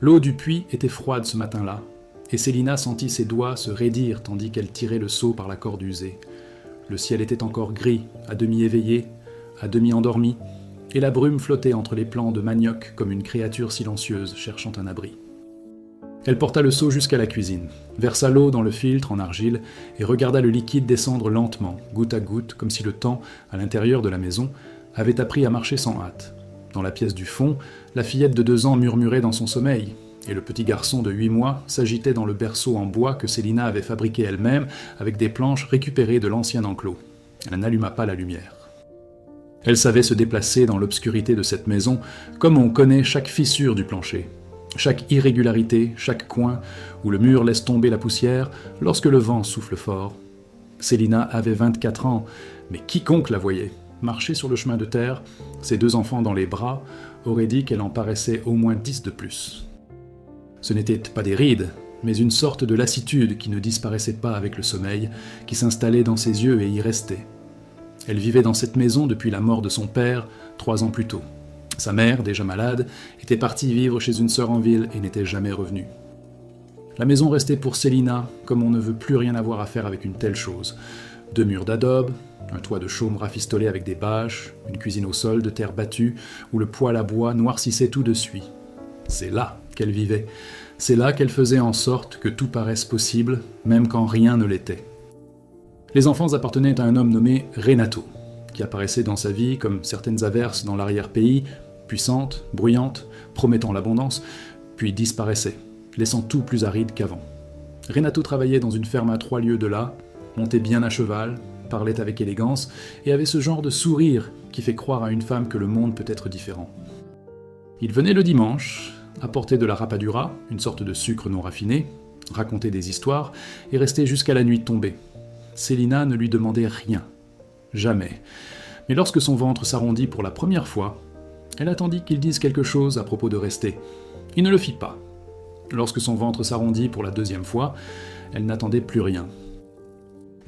L'eau du puits était froide ce matin-là, et Célina sentit ses doigts se raidir tandis qu'elle tirait le seau par la corde usée. Le ciel était encore gris, à demi éveillé, à demi endormi, et la brume flottait entre les plants de manioc comme une créature silencieuse cherchant un abri. Elle porta le seau jusqu'à la cuisine, versa l'eau dans le filtre en argile et regarda le liquide descendre lentement, goutte à goutte, comme si le temps, à l'intérieur de la maison, avait appris à marcher sans hâte. Dans la pièce du fond, la fillette de 2 ans murmurait dans son sommeil, et le petit garçon de 8 mois s'agitait dans le berceau en bois que Célina avait fabriqué elle-même avec des planches récupérées de l'ancien enclos. Elle n'alluma pas la lumière. Elle savait se déplacer dans l'obscurité de cette maison comme on connaît chaque fissure du plancher, chaque irrégularité, chaque coin où le mur laisse tomber la poussière lorsque le vent souffle fort. Célina avait 24 ans, mais quiconque la voyait marcher sur le chemin de terre, ses 2 enfants dans les bras, aurait dit qu'elle en paraissait au moins 10 de plus. Ce n'étaient pas des rides, mais une sorte de lassitude qui ne disparaissait pas avec le sommeil, qui s'installait dans ses yeux et y restait. Elle vivait dans cette maison depuis la mort de son père, 3 ans plus tôt. Sa mère, déjà malade, était partie vivre chez une sœur en ville et n'était jamais revenue. La maison restait pour Célina comme on ne veut plus rien avoir à faire avec une telle chose. 2 murs d'adobe, un toit de chaume rafistolé avec des bâches, une cuisine au sol de terre battue où le poêle à bois noircissait tout de suite. C'est là qu'elle vivait, c'est là qu'elle faisait en sorte que tout paraisse possible, même quand rien ne l'était. Les enfants appartenaient à un homme nommé Renato, qui apparaissait dans sa vie comme certaines averses dans l'arrière-pays, puissantes, bruyantes, promettant l'abondance, puis disparaissait, laissant tout plus aride qu'avant. Renato travaillait dans une ferme à 3 lieues de là, montait bien à cheval, parlait avec élégance et avait ce genre de sourire qui fait croire à une femme que le monde peut être différent. Il venait le dimanche, apportait de la rapadura, une sorte de sucre non raffiné, racontait des histoires et restait jusqu'à la nuit tombée. Célina ne lui demandait rien, jamais. Mais lorsque son ventre s'arrondit pour la première fois, elle attendit qu'il dise quelque chose à propos de rester. Il ne le fit pas. Lorsque son ventre s'arrondit pour la 2e fois, elle n'attendait plus rien.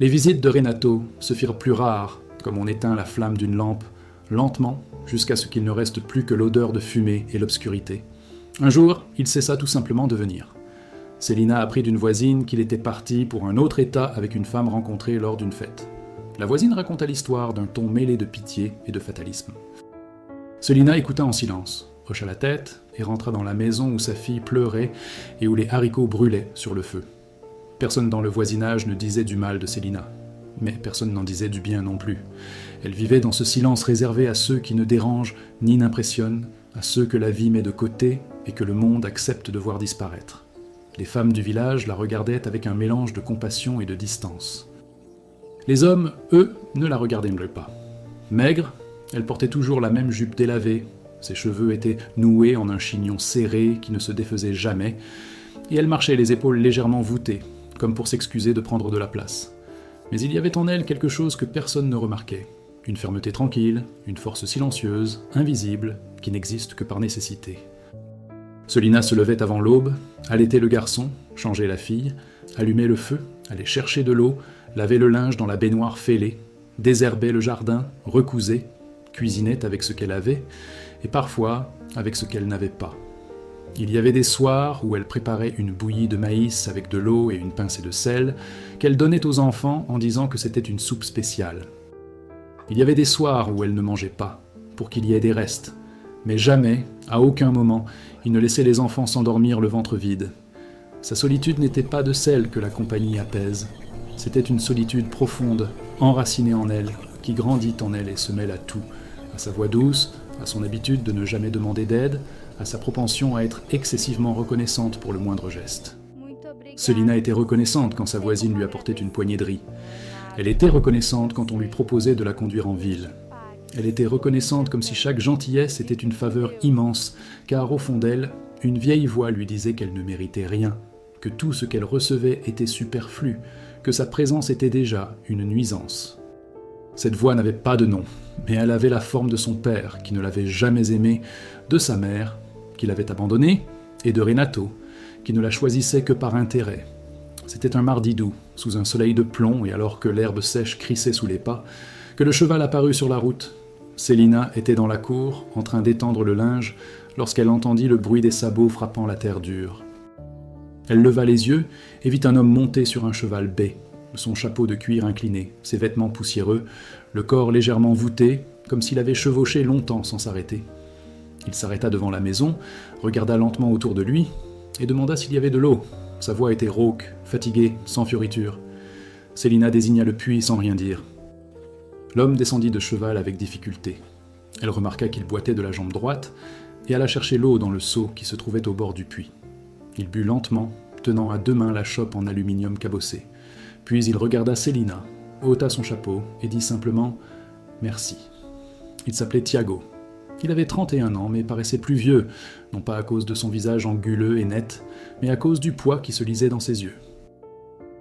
Les visites de Renato se firent plus rares, comme on éteint la flamme d'une lampe, lentement, jusqu'à ce qu'il ne reste plus que l'odeur de fumée et l'obscurité. Un jour, il cessa tout simplement de venir. Célina apprit d'une voisine qu'il était parti pour un autre état avec une femme rencontrée lors d'une fête. La voisine raconta l'histoire d'un ton mêlé de pitié et de fatalisme. Célina écouta en silence, hocha la tête et rentra dans la maison où sa fille pleurait et où les haricots brûlaient sur le feu. Personne dans le voisinage ne disait du mal de Célina, mais personne n'en disait du bien non plus. Elle vivait dans ce silence réservé à ceux qui ne dérangent ni n'impressionnent, à ceux que la vie met de côté et que le monde accepte de voir disparaître. Les femmes du village la regardaient avec un mélange de compassion et de distance. Les hommes, eux, ne la regardaient pas. Maigre, elle portait toujours la même jupe délavée, ses cheveux étaient noués en un chignon serré qui ne se défaisait jamais, et elle marchait les épaules légèrement voûtées, comme pour s'excuser de prendre de la place. Mais il y avait en elle quelque chose que personne ne remarquait. Une fermeté tranquille, une force silencieuse, invisible, qui n'existe que par nécessité. Célina se levait avant l'aube, allaitait le garçon, changeait la fille, allumait le feu, allait chercher de l'eau, lavait le linge dans la baignoire fêlée, désherbait le jardin, recousait, cuisinait avec ce qu'elle avait, et parfois avec ce qu'elle n'avait pas. Il y avait des soirs où elle préparait une bouillie de maïs avec de l'eau et une pincée de sel, qu'elle donnait aux enfants en disant que c'était une soupe spéciale. Il y avait des soirs où elle ne mangeait pas, pour qu'il y ait des restes, mais jamais, à aucun moment, il ne laissait les enfants s'endormir le ventre vide. Sa solitude n'était pas de celle que la compagnie apaise. C'était une solitude profonde, enracinée en elle, qui grandit en elle et se mêle à tout, à sa voix douce, à son habitude de ne jamais demander d'aide, à sa propension à être excessivement reconnaissante pour le moindre geste. Célina était reconnaissante quand sa voisine lui apportait une poignée de riz. Elle était reconnaissante quand on lui proposait de la conduire en ville. Elle était reconnaissante comme si chaque gentillesse était une faveur immense, car au fond d'elle, une vieille voix lui disait qu'elle ne méritait rien, que tout ce qu'elle recevait était superflu, que sa présence était déjà une nuisance. Cette voix n'avait pas de nom, mais elle avait la forme de son père, qui ne l'avait jamais aimée, de sa mère, qui l'avait abandonnée, et de Renato, qui ne la choisissait que par intérêt. C'était un mardi d'août, sous un soleil de plomb et alors que l'herbe sèche crissait sous les pas, que le cheval apparut sur la route. Célina était dans la cour, en train d'étendre le linge, lorsqu'elle entendit le bruit des sabots frappant la terre dure. Elle leva les yeux et vit un homme monté sur un cheval bai, son chapeau de cuir incliné, ses vêtements poussiéreux, le corps légèrement voûté, comme s'il avait chevauché longtemps sans s'arrêter. Il s'arrêta devant la maison, regarda lentement autour de lui et demanda s'il y avait de l'eau. Sa voix était rauque, fatiguée, sans fioriture. Célina désigna le puits sans rien dire. L'homme descendit de cheval avec difficulté. Elle remarqua qu'il boitait de la jambe droite et alla chercher l'eau dans le seau qui se trouvait au bord du puits. Il but lentement, tenant à deux mains la chope en aluminium cabossé. Puis il regarda Célina, ôta son chapeau et dit simplement « Merci ». Il s'appelait Tiago. Il avait 31 ans, mais paraissait plus vieux, non pas à cause de son visage anguleux et net, mais à cause du poids qui se lisait dans ses yeux.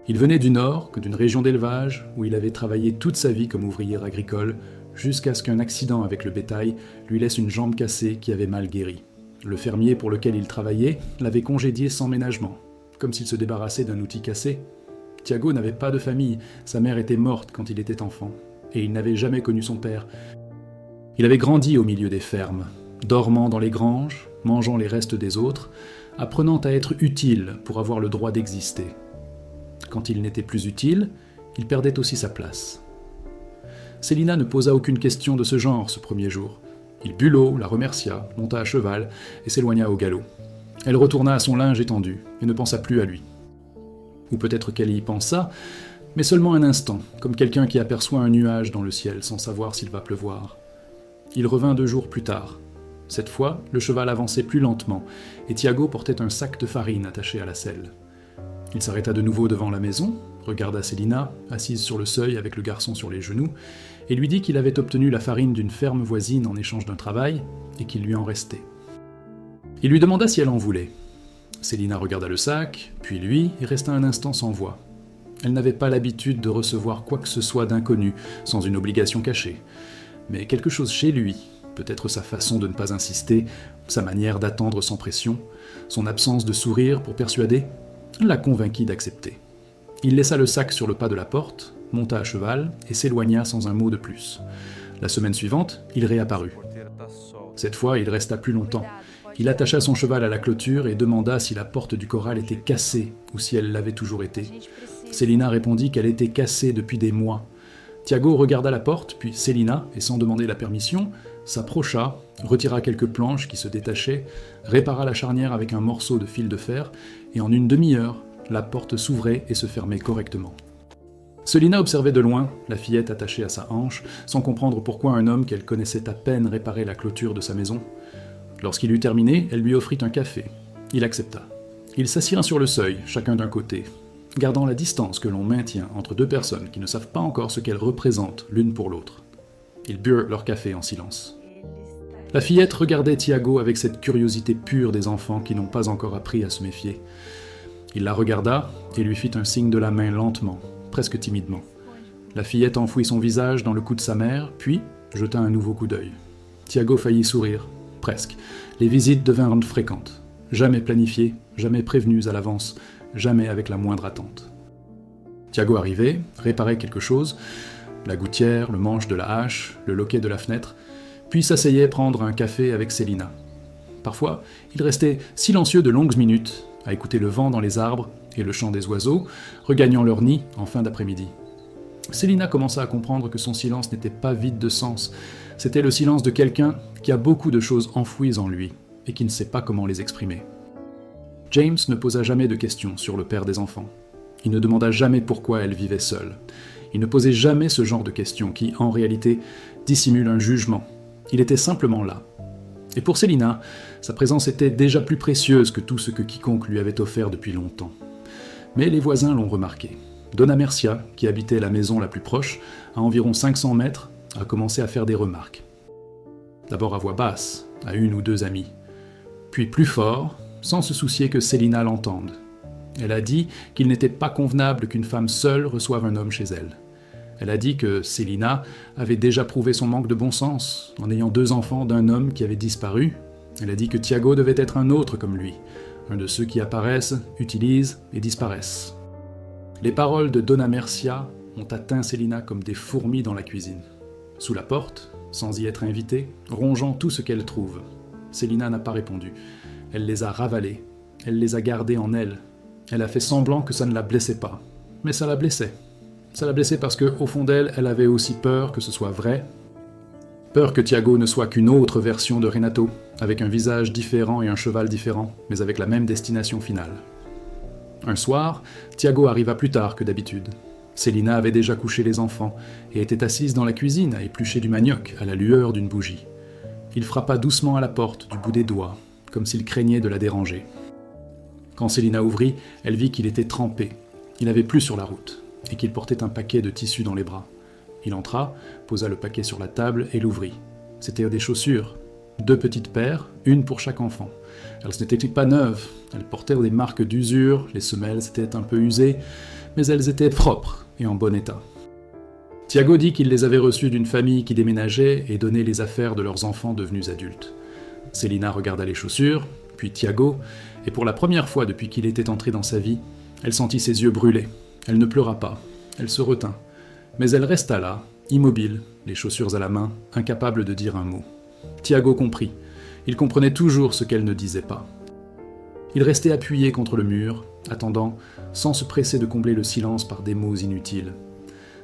Il venait du nord, que d'une région d'élevage, où il avait travaillé toute sa vie comme ouvrier agricole, jusqu'à ce qu'un accident avec le bétail lui laisse une jambe cassée qui avait mal guéri. Le fermier pour lequel il travaillait l'avait congédié sans ménagement, comme s'il se débarrassait d'un outil cassé. Tiago n'avait pas de famille, sa mère était morte quand il était enfant, et il n'avait jamais connu son père. Il avait grandi au milieu des fermes, dormant dans les granges, mangeant les restes des autres, apprenant à être utile pour avoir le droit d'exister. Quand il n'était plus utile, il perdait aussi sa place. Célina ne posa aucune question de ce genre ce premier jour. Il but l'eau, la remercia, monta à cheval et s'éloigna au galop. Elle retourna à son linge étendu et ne pensa plus à lui. Ou peut-être qu'elle y pensa, mais seulement un instant, comme quelqu'un qui aperçoit un nuage dans le ciel sans savoir s'il va pleuvoir. Il revint 2 jours plus tard. Cette fois, le cheval avançait plus lentement, et Tiago portait un sac de farine attaché à la selle. Il s'arrêta de nouveau devant la maison, regarda Célina, assise sur le seuil avec le garçon sur les genoux, et lui dit qu'il avait obtenu la farine d'une ferme voisine en échange d'un travail, et qu'il lui en restait. Il lui demanda si elle en voulait. Célina regarda le sac, puis lui, et resta un instant sans voix. Elle n'avait pas l'habitude de recevoir quoi que ce soit d'inconnu, sans une obligation cachée. Mais quelque chose chez lui, peut-être sa façon de ne pas insister, sa manière d'attendre sans pression, son absence de sourire pour persuader, la convainquit d'accepter. Il laissa le sac sur le pas de la porte, monta à cheval et s'éloigna sans un mot de plus. La semaine suivante, il réapparut. Cette fois, il resta plus longtemps. Il attacha son cheval à la clôture et demanda si la porte du corral était cassée ou si elle l'avait toujours été. Célina répondit qu'elle était cassée depuis des mois. Tiago regarda la porte, puis Célina, et sans demander la permission, s'approcha, retira quelques planches qui se détachaient, répara la charnière avec un morceau de fil de fer, et en une demi-heure, la porte s'ouvrait et se fermait correctement. Célina observait de loin, la fillette attachée à sa hanche, sans comprendre pourquoi un homme qu'elle connaissait à peine réparait la clôture de sa maison. Lorsqu'il eut terminé, elle lui offrit un café. Il accepta. Ils s'assirent sur le seuil, chacun d'un côté, gardant la distance que l'on maintient entre 2 personnes qui ne savent pas encore ce qu'elles représentent l'une pour l'autre. Ils burent leur café en silence. La fillette regardait Tiago avec cette curiosité pure des enfants qui n'ont pas encore appris à se méfier. Il la regarda et lui fit un signe de la main lentement, presque timidement. La fillette enfouit son visage dans le cou de sa mère, puis jeta un nouveau coup d'œil. Tiago faillit sourire, presque. Les visites devinrent fréquentes, jamais planifiées, jamais prévenues à l'avance, jamais avec la moindre attente. Tiago arrivait, réparait quelque chose, la gouttière, le manche de la hache, le loquet de la fenêtre, puis s'asseyait prendre un café avec Célina. Parfois, il restait silencieux de longues minutes, à écouter le vent dans les arbres et le chant des oiseaux, regagnant leur nid en fin d'après-midi. Célina commença à comprendre que son silence n'était pas vide de sens, c'était le silence de quelqu'un qui a beaucoup de choses enfouies en lui et qui ne sait pas comment les exprimer. James ne posa jamais de questions sur le père des enfants. Il ne demanda jamais pourquoi elle vivait seule. Il ne posait jamais ce genre de questions qui, en réalité, dissimulent un jugement. Il était simplement là. Et pour Célina, sa présence était déjà plus précieuse que tout ce que quiconque lui avait offert depuis longtemps. Mais les voisins l'ont remarqué. Donna Mercia, qui habitait la maison la plus proche, à environ 500 mètres, a commencé à faire des remarques. D'abord à voix basse, à 1 ou 2 amies. Puis plus fort, sans se soucier que Célina l'entende. Elle a dit qu'il n'était pas convenable qu'une femme seule reçoive un homme chez elle. Elle a dit que Célina avait déjà prouvé son manque de bon sens en ayant 2 enfants d'un homme qui avait disparu. Elle a dit que Tiago devait être un autre comme lui, un de ceux qui apparaissent, utilisent et disparaissent. Les paroles de Donna Mercia ont atteint Célina comme des fourmis dans la cuisine. Sous la porte, sans y être invitée, rongeant tout ce qu'elle trouve. Célina n'a pas répondu. Elle les a ravalés. Elle les a gardés en elle. Elle a fait semblant que ça ne la blessait pas. Mais ça la blessait. Ça la blessait parce qu'au fond d'elle, elle avait aussi peur que ce soit vrai. Peur que Tiago ne soit qu'une autre version de Renato, avec un visage différent et un cheval différent, mais avec la même destination finale. Un soir, Tiago arriva plus tard que d'habitude. Célina avait déjà couché les enfants et était assise dans la cuisine à éplucher du manioc à la lueur d'une bougie. Il frappa doucement à la porte du bout des doigts, comme s'il craignait de la déranger. Quand Célina ouvrit, elle vit qu'il était trempé. Il n'avait plus sur la route, et qu'il portait un paquet de tissu dans les bras. Il entra, posa le paquet sur la table et l'ouvrit. C'étaient des chaussures, 2 petites paires, une pour chaque enfant. Elles n'étaient pas neuves, elles portaient des marques d'usure, les semelles étaient un peu usées, mais elles étaient propres et en bon état. Tiago dit qu'il les avait reçues d'une famille qui déménageait et donnait les affaires de leurs enfants devenus adultes. Célina regarda les chaussures, puis Tiago, et pour la première fois depuis qu'il était entré dans sa vie, elle sentit ses yeux brûler. Elle ne pleura pas, elle se retint. Mais elle resta là, immobile, les chaussures à la main, incapable de dire un mot. Tiago comprit. Il comprenait toujours ce qu'elle ne disait pas. Il restait appuyé contre le mur, attendant, sans se presser de combler le silence par des mots inutiles.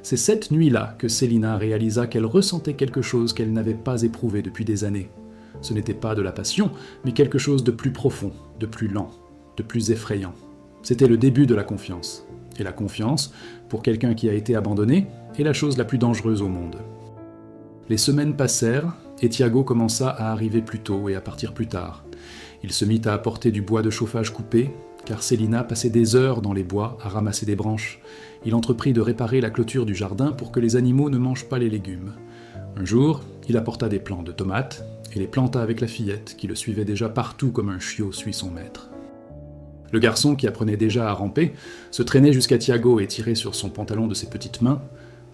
C'est cette nuit-là que Célina réalisa qu'elle ressentait quelque chose qu'elle n'avait pas éprouvé depuis des années. Ce n'était pas de la passion, mais quelque chose de plus profond, de plus lent, de plus effrayant. C'était le début de la confiance. Et la confiance, pour quelqu'un qui a été abandonné, est la chose la plus dangereuse au monde. Les semaines passèrent, et Tiago commença à arriver plus tôt et à partir plus tard. Il se mit à apporter du bois de chauffage coupé, car Célina passait des heures dans les bois à ramasser des branches. Il entreprit de réparer la clôture du jardin pour que les animaux ne mangent pas les légumes. Un jour, il apporta des plants de tomates, et les planta avec la fillette, qui le suivait déjà partout comme un chiot suit son maître. Le garçon, qui apprenait déjà à ramper, se traînait jusqu'à Tiago et tirait sur son pantalon de ses petites mains.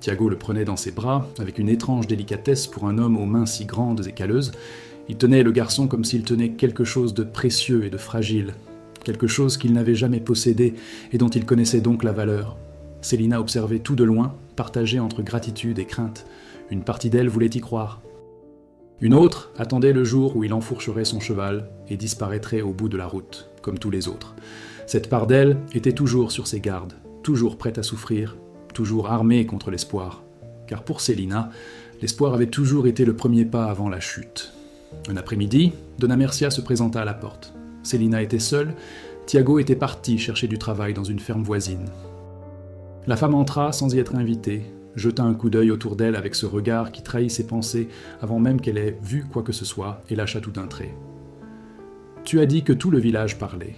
Tiago le prenait dans ses bras, avec une étrange délicatesse pour un homme aux mains si grandes et calleuses. Il tenait le garçon comme s'il tenait quelque chose de précieux et de fragile, quelque chose qu'il n'avait jamais possédé et dont il connaissait donc la valeur. Célina observait tout de loin, partagée entre gratitude et crainte. Une partie d'elle voulait y croire. Une autre attendait le jour où il enfourcherait son cheval et disparaîtrait au bout de la route, comme tous les autres. Cette part d'elle était toujours sur ses gardes, toujours prête à souffrir, toujours armée contre l'espoir. Car pour Célina, l'espoir avait toujours été le premier pas avant la chute. Un après-midi, Donna Mercia se présenta à la porte. Célina était seule, Tiago était parti chercher du travail dans une ferme voisine. La femme entra sans y être invitée, jeta un coup d'œil autour d'elle avec ce regard qui trahit ses pensées avant même qu'elle ait vu quoi que ce soit et lâcha tout d'un trait. « Tu as dit que tout le village parlait.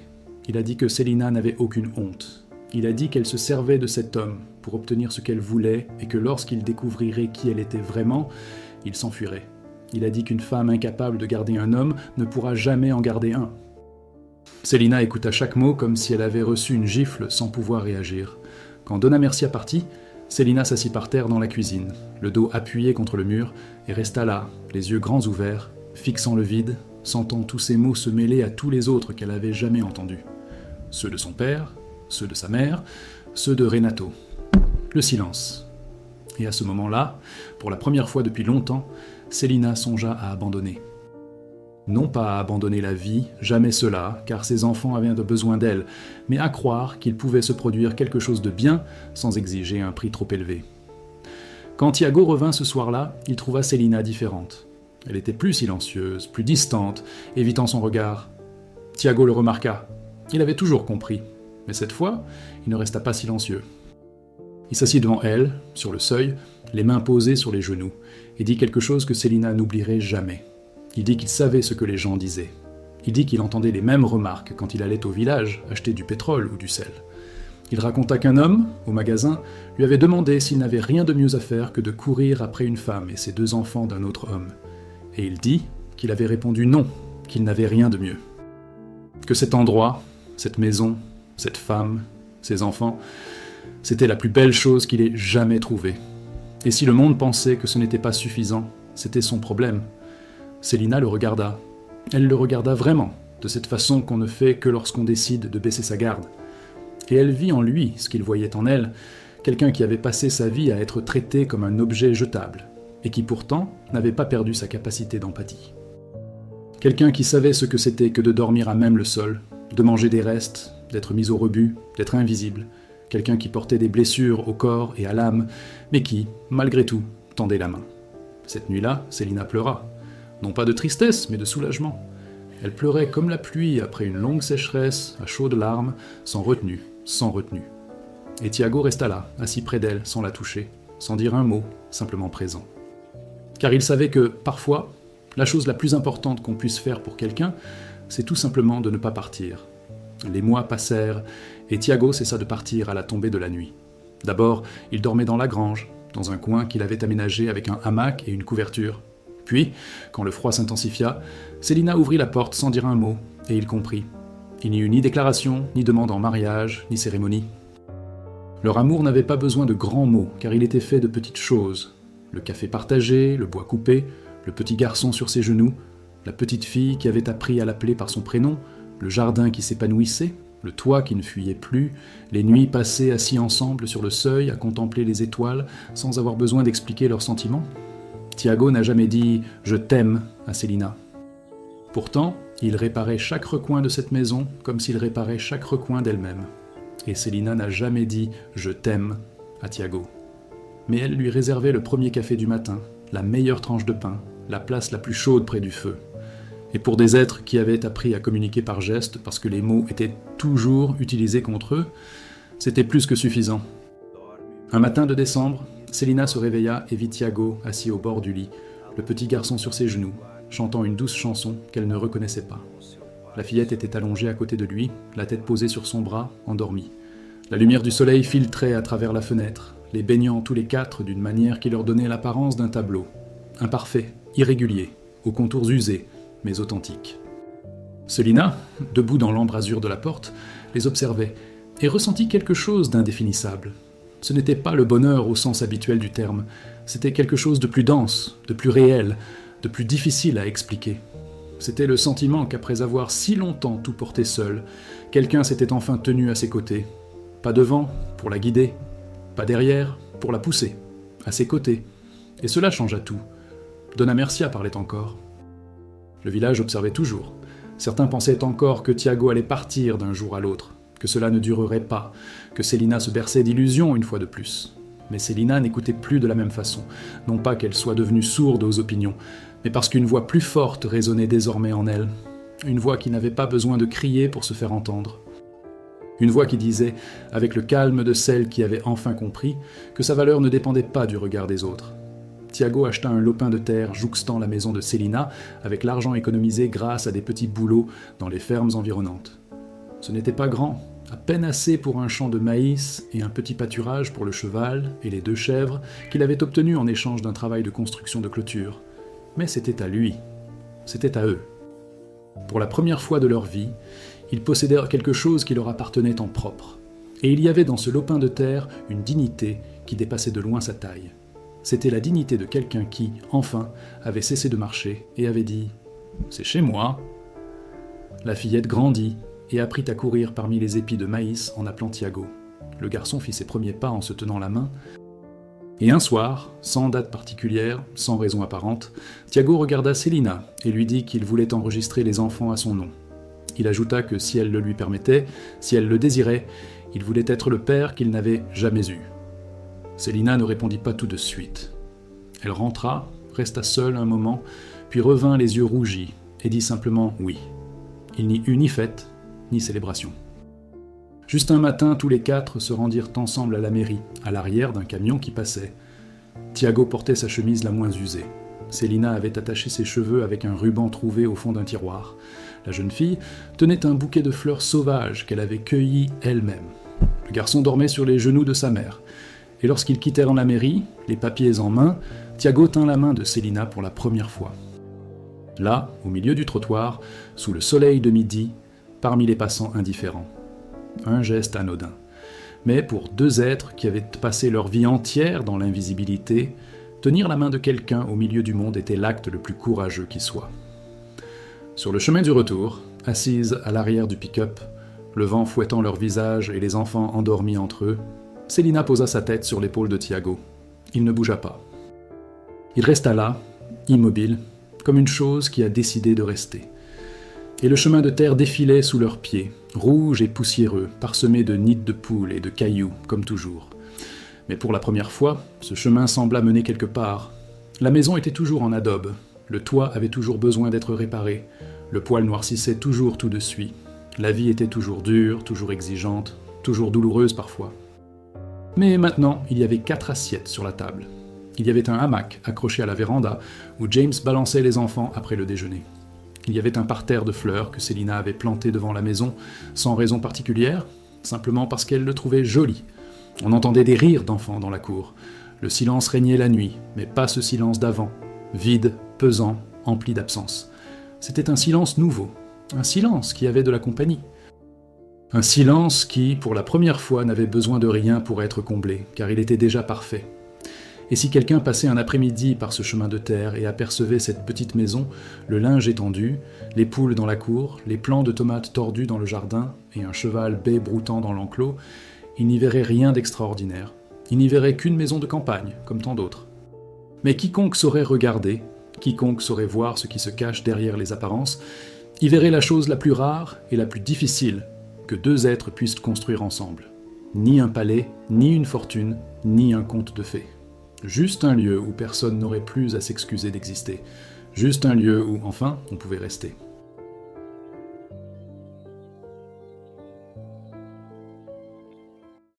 Il a dit que Célina n'avait aucune honte. Il a dit qu'elle se servait de cet homme pour obtenir ce qu'elle voulait et que lorsqu'il découvrirait qui elle était vraiment, il s'enfuirait. Il a dit qu'une femme incapable de garder un homme ne pourra jamais en garder un. » Célina écouta chaque mot comme si elle avait reçu une gifle sans pouvoir réagir. Quand Donna Mercia partit, Célina s'assit par terre dans la cuisine, le dos appuyé contre le mur, et resta là, les yeux grands ouverts, fixant le vide, sentant tous ces mots se mêler à tous les autres qu'elle avait jamais entendus. Ceux de son père, ceux de sa mère, ceux de Renato. Le silence. Et à ce moment-là, pour la première fois depuis longtemps, Célina songea à abandonner. Non pas à abandonner la vie, jamais cela, car ses enfants avaient besoin d'elle, mais à croire qu'il pouvait se produire quelque chose de bien sans exiger un prix trop élevé. Quand Tiago revint ce soir-là, il trouva Célina différente. Elle était plus silencieuse, plus distante, évitant son regard. Tiago le remarqua. Il avait toujours compris, mais cette fois, il ne resta pas silencieux. Il s'assit devant elle, sur le seuil, les mains posées sur les genoux, et dit quelque chose que Célina n'oublierait jamais. Il dit qu'il savait ce que les gens disaient. Il dit qu'il entendait les mêmes remarques quand il allait au village acheter du pétrole ou du sel. Il raconta qu'un homme, au magasin, lui avait demandé s'il n'avait rien de mieux à faire que de courir après une femme et ses 2 enfants d'un autre homme. Et il dit qu'il avait répondu non, qu'il n'avait rien de mieux. Que cet endroit, cette maison, cette femme, ces enfants, c'était la plus belle chose qu'il ait jamais trouvée. Et si le monde pensait que ce n'était pas suffisant, c'était son problème. Célina le regarda. Elle le regarda vraiment, de cette façon qu'on ne fait que lorsqu'on décide de baisser sa garde. Et elle vit en lui ce qu'il voyait en elle, quelqu'un qui avait passé sa vie à être traité comme un objet jetable, et qui pourtant n'avait pas perdu sa capacité d'empathie. Quelqu'un qui savait ce que c'était que de dormir à même le sol, de manger des restes, d'être mis au rebut, d'être invisible. Quelqu'un qui portait des blessures au corps et à l'âme, mais qui, malgré tout, tendait la main. Cette nuit-là, Célina pleura. Non pas de tristesse, mais de soulagement. Elle pleurait comme la pluie après une longue sécheresse, à chaudes larmes, sans retenue, sans retenue. Et Thiago resta là, assis près d'elle, sans la toucher, sans dire un mot, simplement présent. Car il savait que, parfois, la chose la plus importante qu'on puisse faire pour quelqu'un, c'est tout simplement de ne pas partir. Les mois passèrent, et Thiago cessa de partir à la tombée de la nuit. D'abord, il dormait dans la grange, dans un coin qu'il avait aménagé avec un hamac et une couverture. Puis, quand le froid s'intensifia, Célina ouvrit la porte sans dire un mot, et il comprit. Il n'y eut ni déclaration, ni demande en mariage, ni cérémonie. Leur amour n'avait pas besoin de grands mots, car il était fait de petites choses. Le café partagé, le bois coupé, le petit garçon sur ses genoux, la petite fille qui avait appris à l'appeler par son prénom, le jardin qui s'épanouissait, le toit qui ne fuyait plus, les nuits passées assis ensemble sur le seuil à contempler les étoiles sans avoir besoin d'expliquer leurs sentiments. Thiago n'a jamais dit « je t'aime » à Célina. Pourtant, il réparait chaque recoin de cette maison comme s'il réparait chaque recoin d'elle-même. Et Célina n'a jamais dit « je t'aime » à Thiago. Mais elle lui réservait le premier café du matin, la meilleure tranche de pain, la place la plus chaude près du feu. Et pour des êtres qui avaient appris à communiquer par gestes parce que les mots étaient toujours utilisés contre eux, c'était plus que suffisant. Un matin de décembre, Célina se réveilla et vit Thiago assis au bord du lit, le petit garçon sur ses genoux, chantant une douce chanson qu'elle ne reconnaissait pas. La fillette était allongée à côté de lui, la tête posée sur son bras, endormie. La lumière du soleil filtrait à travers la fenêtre, les baignant tous les quatre d'une manière qui leur donnait l'apparence d'un tableau. Imparfait, irrégulier, aux contours usés, mais authentiques. Célina, debout dans l'embrasure de la porte, les observait et ressentit quelque chose d'indéfinissable. Ce n'était pas le bonheur au sens habituel du terme, c'était quelque chose de plus dense, de plus réel, de plus difficile à expliquer. C'était le sentiment qu'après avoir si longtemps tout porté seul, quelqu'un s'était enfin tenu à ses côtés. Pas devant, pour la guider, pas derrière, pour la pousser, à ses côtés. Et cela changea tout. Donna Mercia parlait encore. Le village observait toujours. Certains pensaient encore que Thiago allait partir d'un jour à l'autre, que cela ne durerait pas, que Célina se berçait d'illusions une fois de plus. Mais Célina n'écoutait plus de la même façon, non pas qu'elle soit devenue sourde aux opinions, mais parce qu'une voix plus forte résonnait désormais en elle, une voix qui n'avait pas besoin de crier pour se faire entendre. Une voix qui disait, avec le calme de celle qui avait enfin compris, que sa valeur ne dépendait pas du regard des autres. Thiago acheta un lopin de terre jouxtant la maison de Célina avec l'argent économisé grâce à des petits boulots dans les fermes environnantes. Ce n'était pas grand, à peine assez pour un champ de maïs et un petit pâturage pour le cheval et les 2 chèvres qu'il avait obtenus en échange d'un travail de construction de clôture. Mais c'était à lui, c'était à eux. Pour la première fois de leur vie, ils possédèrent quelque chose qui leur appartenait en propre. Et il y avait dans ce lopin de terre une dignité qui dépassait de loin sa taille. C'était la dignité de quelqu'un qui, enfin, avait cessé de marcher et avait dit « C'est chez moi ». La fillette grandit et apprit à courir parmi les épis de maïs en appelant Thiago. Le garçon fit ses premiers pas en se tenant la main. Et un soir, sans date particulière, sans raison apparente, Thiago regarda Célina et lui dit qu'il voulait enregistrer les enfants à son nom. Il ajouta que si elle le lui permettait, si elle le désirait, il voulait être le père qu'il n'avait jamais eu. Célina ne répondit pas tout de suite. Elle rentra, resta seule un moment, puis revint les yeux rougis, et dit simplement « oui ». Il n'y eut ni fête, ni célébration. Juste un matin, tous les 4 se rendirent ensemble à la mairie, à l'arrière d'un camion qui passait. Thiago portait sa chemise la moins usée. Célina avait attaché ses cheveux avec un ruban trouvé au fond d'un tiroir. La jeune fille tenait un bouquet de fleurs sauvages qu'elle avait cueillies elle-même. Le garçon dormait sur les genoux de sa mère. Et lorsqu'ils quittèrent la mairie, les papiers en main, Thiago tint la main de Célina pour la première fois. Là, au milieu du trottoir, sous le soleil de midi, parmi les passants indifférents. Un geste anodin. Mais pour 2 êtres qui avaient passé leur vie entière dans l'invisibilité, tenir la main de quelqu'un au milieu du monde était l'acte le plus courageux qui soit. Sur le chemin du retour, assises à l'arrière du pick-up, le vent fouettant leurs visages et les enfants endormis entre eux, Célina posa sa tête sur l'épaule de Thiago. Il ne bougea pas. Il resta là, immobile, comme une chose qui a décidé de rester. Et le chemin de terre défilait sous leurs pieds, rouge et poussiéreux, parsemé de nids de poules et de cailloux, comme toujours. Mais pour la première fois, ce chemin sembla mener quelque part. La maison était toujours en adobe, le toit avait toujours besoin d'être réparé, le poêle noircissait toujours tout de suite, la vie était toujours dure, toujours exigeante, toujours douloureuse parfois. Mais maintenant, il y avait 4 assiettes sur la table. Il y avait un hamac accroché à la véranda, où James balançait les enfants après le déjeuner. Il y avait un parterre de fleurs que Célina avait planté devant la maison, sans raison particulière, simplement parce qu'elle le trouvait joli. On entendait des rires d'enfants dans la cour. Le silence régnait la nuit, mais pas ce silence d'avant, vide, pesant, empli d'absence. C'était un silence nouveau, un silence qui avait de la compagnie. Un silence qui, pour la première fois, n'avait besoin de rien pour être comblé, car il était déjà parfait. Et si quelqu'un passait un après-midi par ce chemin de terre et apercevait cette petite maison, le linge étendu, les poules dans la cour, les plants de tomates tordus dans le jardin et un cheval bai broutant dans l'enclos, il n'y verrait rien d'extraordinaire. Il n'y verrait qu'une maison de campagne, comme tant d'autres. Mais quiconque saurait regarder, quiconque saurait voir ce qui se cache derrière les apparences, y verrait la chose la plus rare et la plus difficile que 2 êtres puissent construire ensemble. Ni un palais, ni une fortune, ni un conte de fées. Juste un lieu où personne n'aurait plus à s'excuser d'exister. Juste un lieu où, enfin, on pouvait rester.